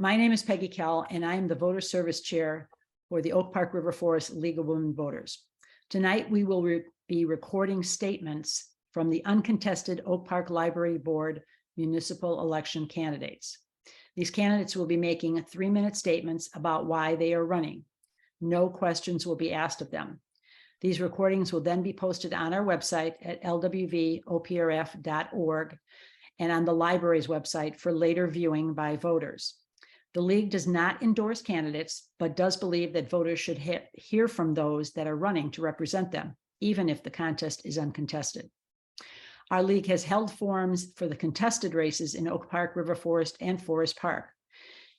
My name is Peggy Kell, and I am the Voter Service Chair for the Oak Park River Forest League of Women Voters. Tonight, we will be recording statements from the uncontested Oak Park Library Board municipal election candidates. These candidates will be making 3-minute statements about why they are running. No questions will be asked of them. These recordings will then be posted on our website at lwoprf.org and on the library's website for later viewing by voters. The League does not endorse candidates, but does believe that voters should hear from those that are running to represent them, even if the contest is uncontested. Our League has held forums for the contested races in Oak Park, River Forest, and Forest Park.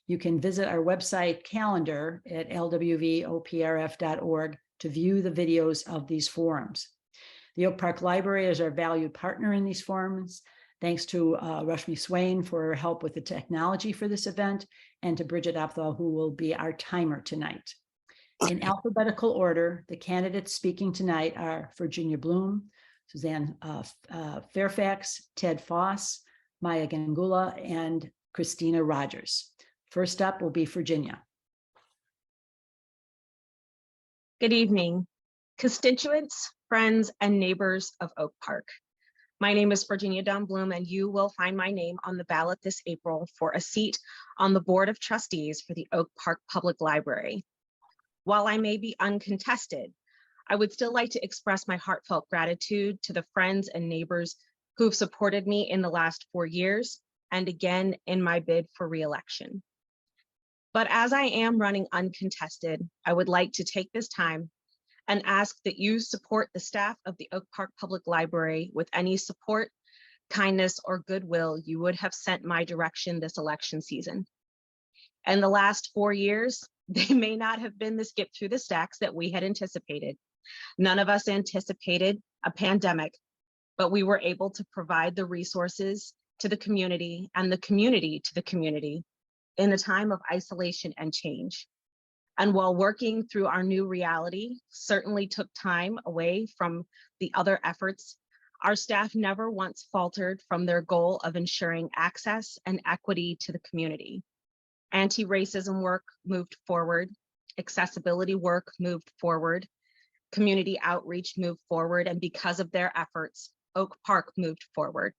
You can visit our website calendar at lwoprf.org to view the videos of these forums. The Oak Park Library is our valued partner in these forums. Thanks to Rashmi Swain for her help with the technology for this event, and to Bridget Opthal, who will be our timer tonight. In alphabetical order, the candidates speaking tonight are Virginia Bloom, Susanne Fairfax, Ted Foss, Maya Ganguly, and Kristina Rogers. First up will be Virginia. Good evening, constituents, friends, and neighbors of Oak Park. My name is Virginia Dawn Bloom, and you will find my name on the ballot this April for a seat on the Board of Trustees for the Oak Park Public Library. While I may be uncontested, I would still like to express my heartfelt gratitude to the friends and neighbors who've supported me in the last 4 years and again in my bid for re-election. But as I am running uncontested, I would like to take this time and ask that you support the staff of the Oak Park Public Library with any support, kindness, or goodwill you would have sent my direction this election season. In the last 4 years, they may not have been the skip through the stacks that we had anticipated. None of us anticipated a pandemic, but we were able to provide the resources to the community and the community to the community in a time of isolation and change. And while working through our new reality certainly took time away from the other efforts, our staff never once faltered from their goal of ensuring access and equity to the community. Anti-racism work moved forward, accessibility work moved forward, community outreach moved forward, and because of their efforts, Oak Park moved forward.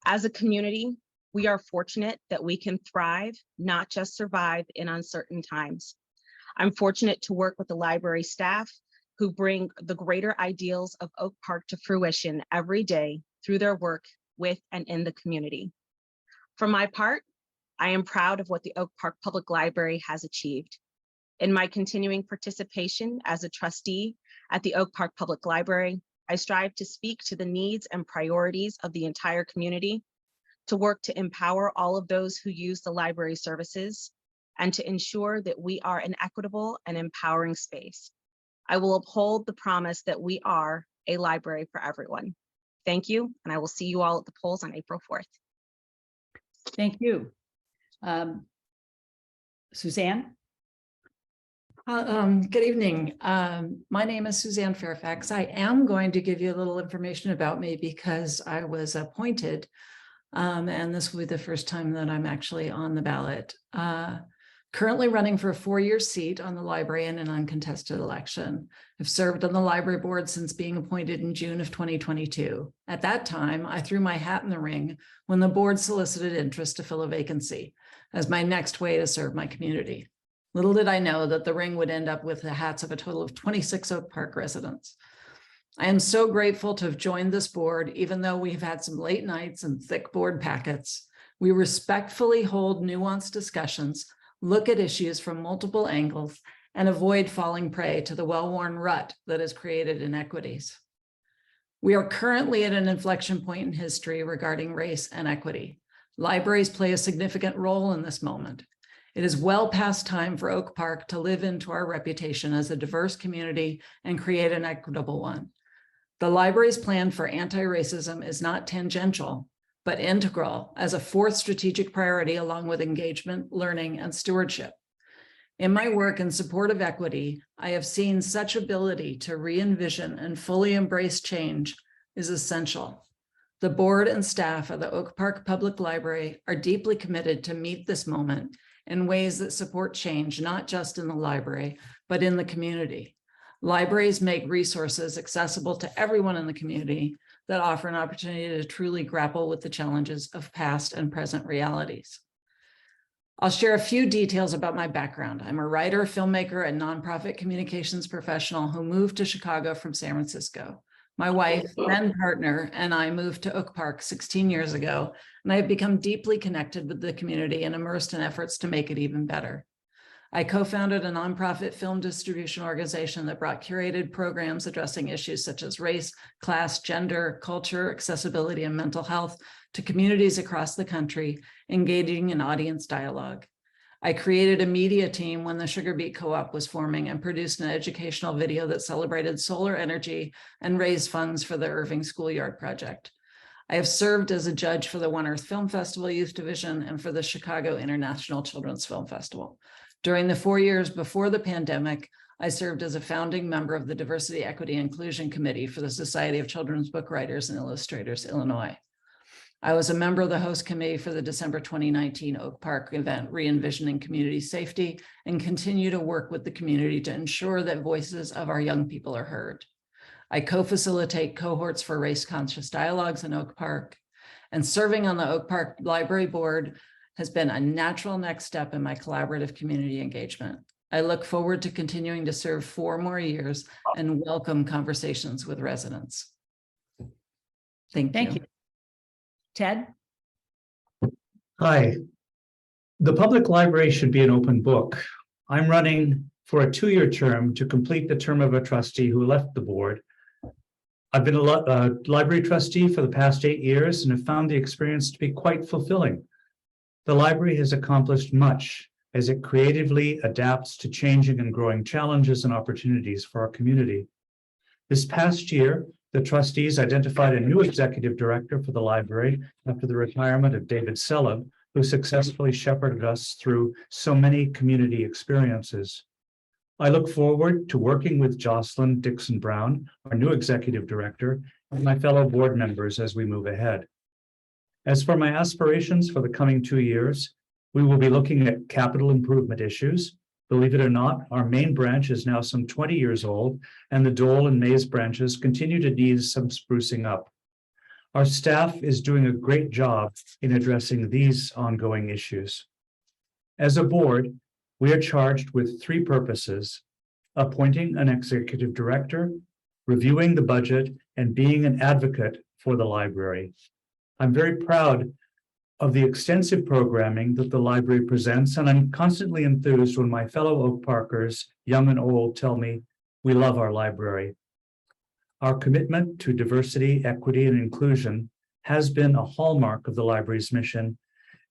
As a community, we are fortunate that we can thrive, not just survive in uncertain times. I'm fortunate to work with the library staff who bring the greater ideals of Oak Park to fruition every day through their work with and in the community. For my part, I am proud of what the Oak Park Public Library has achieved. In my continuing participation as a trustee at the Oak Park Public Library, I strive to speak to the needs and priorities of the entire community, to work to empower all of those who use the library services, and to ensure that we are an equitable and empowering space. I will uphold the promise that we are a library for everyone. Thank you, and I will see you all at the polls on April 4th. Thank you. Suzanne? Good evening. My name is Susanne Fairfax. I am going to give you a little information about me because I was appointed, and this will be the first time that I'm actually on the ballot. Currently running for a 4-year seat on the library in an uncontested election. I've served on the library board since being appointed in June of 2022. At that time, I threw my hat in the ring when the board solicited interest to fill a vacancy as my next way to serve my community. Little did I know that the ring would end up with the hats of a total of 26 Oak Park residents. I am so grateful to have joined this board, even though we've had some late nights and thick board packets. We respectfully hold nuanced discussions, look at issues from multiple angles, and avoid falling prey to the well-worn rut that has created inequities. We are currently at an inflection point in history regarding race and equity. Libraries play a significant role in this moment. It is well past time for Oak Park to live into our reputation as a diverse community and create an equitable one. The library's plan for anti-racism is not tangential, but integral as a 4th strategic priority along with engagement, learning, and stewardship. In my work in support of equity, I have seen such ability to re-envision and fully embrace change is essential. The board and staff of the Oak Park Public Library are deeply committed to meet this moment in ways that support change, not just in the library, but in the community. Libraries make resources accessible to everyone in the community that offer an opportunity to truly grapple with the challenges of past and present realities. I'll share a few details about my background. I'm a writer, filmmaker, and nonprofit communications professional who moved to Chicago from San Francisco. My wife, then partner, and I moved to Oak Park 16 years ago, and I have become deeply connected with the community and immersed in efforts to make it even better. I co-founded a nonprofit film distribution organization that brought curated programs addressing issues such as race, class, gender, culture, accessibility, and mental health to communities across the country, engaging in audience dialogue. I created a media team when the Sugar Beet Co-op was forming and produced an educational video that celebrated solar energy and raised funds for the Irving Schoolyard Project. I have served as a judge for the One Earth Film Festival Youth Division and for the Chicago International Children's Film Festival. During the 4 years before the pandemic, I served as a founding member of the Diversity, Equity, and Inclusion Committee for the Society of Children's Book Writers and Illustrators, Illinois. I was a member of the host committee for the December 2019 Oak Park event, Re-envisioning Community Safety, and continue to work with the community to ensure that voices of our young people are heard. I co-facilitate cohorts for race-conscious dialogues in Oak Park, and serving on the Oak Park Library Board has been a natural next step in my collaborative community engagement. I look forward to continuing to serve 4 more years and welcome conversations with residents. Thank you. Ted? Hi. The public library should be an open book. I'm running for a 2-year term to complete the term of a trustee who left the board. I've been a library trustee for the past 8 years and have found the experience to be quite fulfilling. The library has accomplished much as it creatively adapts to changing and growing challenges and opportunities for our community. This past year, the trustees identified a new executive director for the library after the retirement of David Seleb, who successfully shepherded us through so many community experiences. I look forward to working with Jocelyn Dixon Brown, our new executive director, and my fellow board members as we move ahead. As for my aspirations for the coming 2 years, we will be looking at capital improvement issues. Believe it or not, our main branch is now some 20 years old, and the Dole and Mays branches continue to need some sprucing up. Our staff is doing a great job in addressing these ongoing issues. As a board, we are charged with 3 purposes: appointing an executive director, reviewing the budget, and being an advocate for the library. I'm very proud of the extensive programming that the library presents, and I'm constantly enthused when my fellow Oak Parkers, young and old, tell me we love our library. Our commitment to diversity, equity, and inclusion has been a hallmark of the library's mission,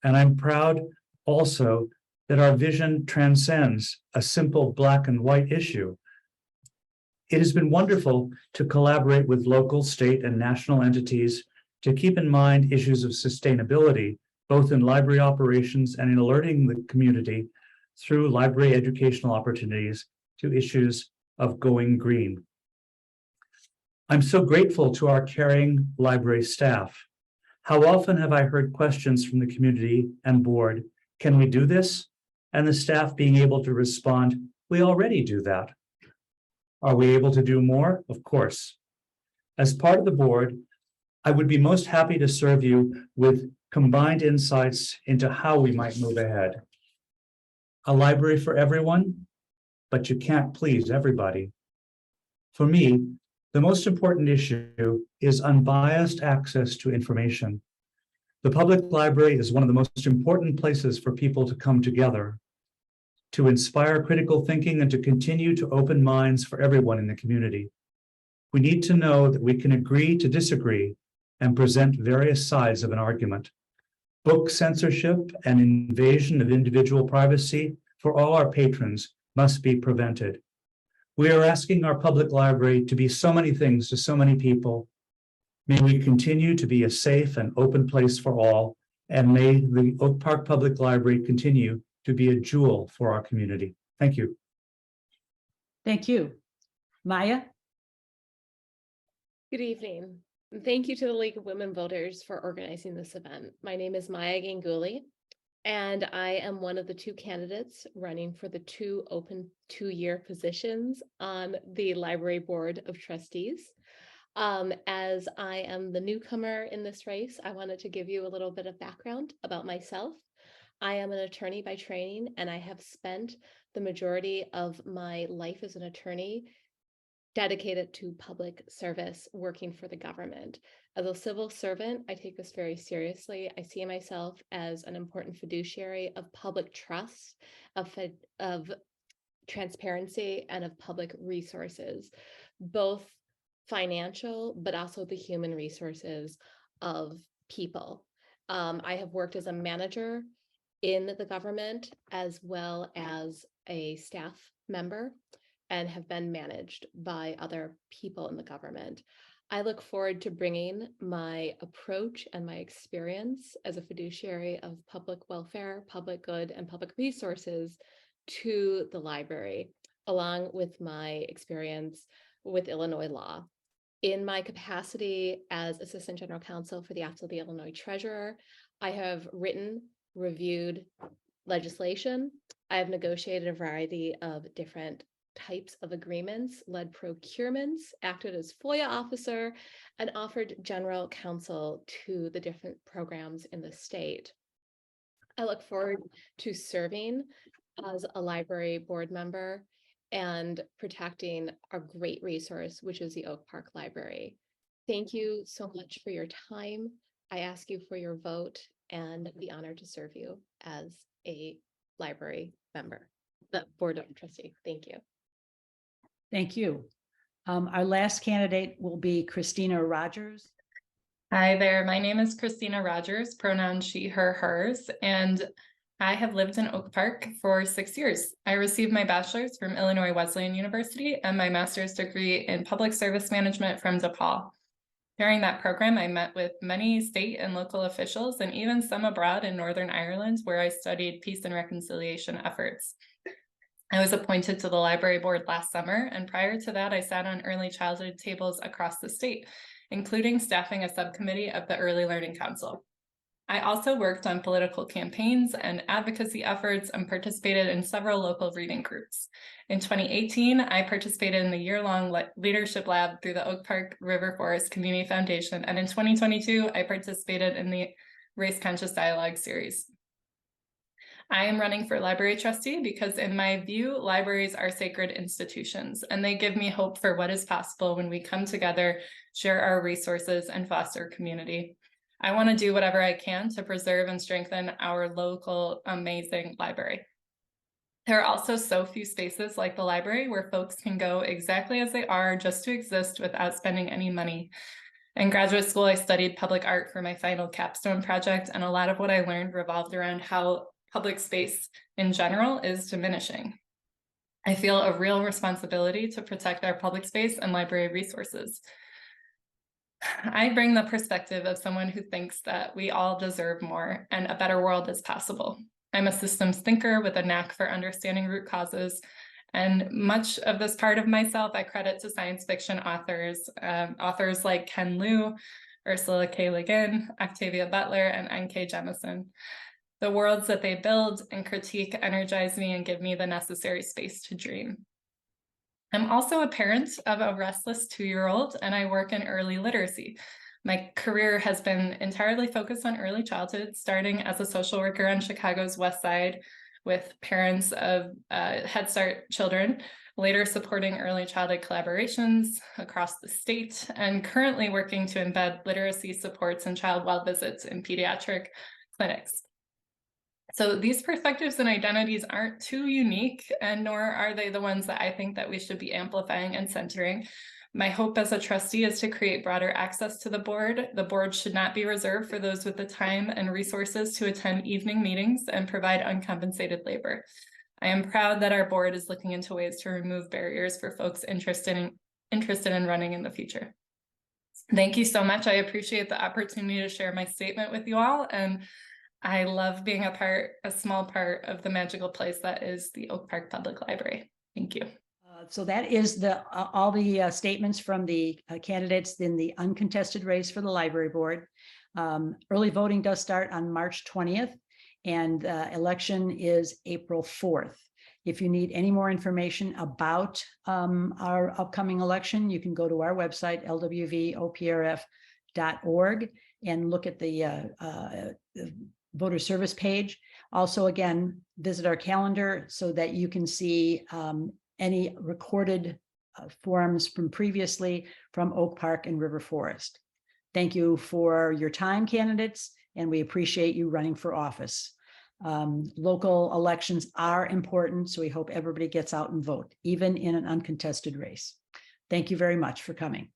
and I'm proud also that our vision transcends a simple black and white issue. It has been wonderful to collaborate with local, state, and national entities to keep in mind issues of sustainability, both in library operations and in alerting the community through library educational opportunities to issues of going green. I'm so grateful to our caring library staff. How often have I heard questions from the community and board, can we do this? And the staff being able to respond, we already do that. Are we able to do more? Of course. As part of the board, I would be most happy to serve you with combined insights into how we might move ahead. A library for everyone, but you can't please everybody. For me, the most important issue is unbiased access to information. The public library is one of the most important places for people to come together, to inspire critical thinking and to continue to open minds for everyone in the community. We need to know that we can agree to disagree and present various sides of an argument. Book censorship and invasion of individual privacy for all our patrons must be prevented. We are asking our public library to be so many things to so many people. May we continue to be a safe and open place for all, and may the Oak Park Public Library continue to be a jewel for our community. Thank you. Thank you. Maya? Good evening. And thank you to the League of Women Voters for organizing this event. My name is Maya Ganguly, and I am one of the two candidates running for the two open two-year positions on the Library Board of Trustees. As I am the newcomer in this race, I wanted to give you a little bit of background about myself. I am an attorney by training, and I have spent the majority of my life as an attorney dedicated to public service, working for the government. As a civil servant, I take this very seriously. I see myself as an important fiduciary of public trust, of transparency, and of public resources, both financial, but also the human resources of people. I have worked as a manager in the government as well as a staff member, and have been managed by other people in the government. I look forward to bringing my approach and my experience as a fiduciary of public welfare, public good, and public resources to the library, along with my experience with Illinois law. In my capacity as Assistant General Counsel for the Office of the Illinois Treasurer, I have written, reviewed legislation. I have negotiated a variety of different types of agreements, led procurements, acted as FOIA officer, and offered general counsel to the different programs in the state. I look forward to serving as a library board member and protecting our great resource, which is the Oak Park Library. Thank you so much for your time. I ask you for your vote and the honor to serve you as a library member, the Board of Trustees. Thank you. Thank you. Our last candidate will be Kristina Rogers. Hi there, my name is Kristina Rogers, pronoun she, her, hers, and I have lived in Oak Park for 6 years. I received my bachelor's from Illinois Wesleyan University and my master's degree in public service management from DePaul. During that program, I met with many state and local officials and even some abroad in Northern Ireland, where I studied peace and reconciliation efforts. I was appointed to the library board last summer, and prior to that, I sat on early childhood tables across the state, including staffing a subcommittee of the Early Learning Council. I also worked on political campaigns and advocacy efforts and participated in several local reading groups. In 2018, I participated in the year-long leadership lab through the Oak Park River Forest Community Foundation, and in 2022, I participated in the Race Conscious Dialogue series. I am running for library trustee because, in my view, libraries are sacred institutions, and they give me hope for what is possible when we come together, share our resources, and foster community. I want to do whatever I can to preserve and strengthen our local, amazing library. There are also so few spaces like the library where folks can go exactly as they are, just to exist without spending any money. In graduate school, I studied public art for my final capstone project, and a lot of what I learned revolved around how public space in general is diminishing. I feel a real responsibility to protect our public space and library resources. I bring the perspective of someone who thinks that we all deserve more and a better world is possible. I'm a systems thinker with a knack for understanding root causes, and much of this part of myself I credit to science fiction authors, authors like Ken Liu, Ursula K. Le Guin, Octavia Butler, and N.K. Jemisin. The worlds that they build and critique energize me and give me the necessary space to dream. I'm also a parent of a restless 2-year-old, and I work in early literacy. My career has been entirely focused on early childhood, starting as a social worker on Chicago's West Side with parents of Head Start children, later supporting early childhood collaborations across the state, and currently working to embed literacy supports and child well visits in pediatric clinics. So these perspectives and identities aren't too unique, and nor are they the ones that I think that we should be amplifying and centering. My hope as a trustee is to create broader access to the board. The board should not be reserved for those with the time and resources to attend evening meetings and provide uncompensated labor. I am proud that our board is looking into ways to remove barriers for folks interested in running in the future. Thank you so much. I appreciate the opportunity to share my statement with you all, and I love being a small part of the magical place that is the Oak Park Public Library. Thank you. So that is all the statements from the candidates in the uncontested race for the library board. Early voting does start on March 20th, and election is April 4th. If you need any more information about our upcoming election, you can go to our website, lwvoprf.org, and look at the voter service page. Also, again, visit our calendar so that you can see any recorded forums from previously from Oak Park and River Forest. Thank you for your time, candidates, and we appreciate you running for office. Local elections are important, so we hope everybody gets out and vote, even in an uncontested race. Thank you very much for coming.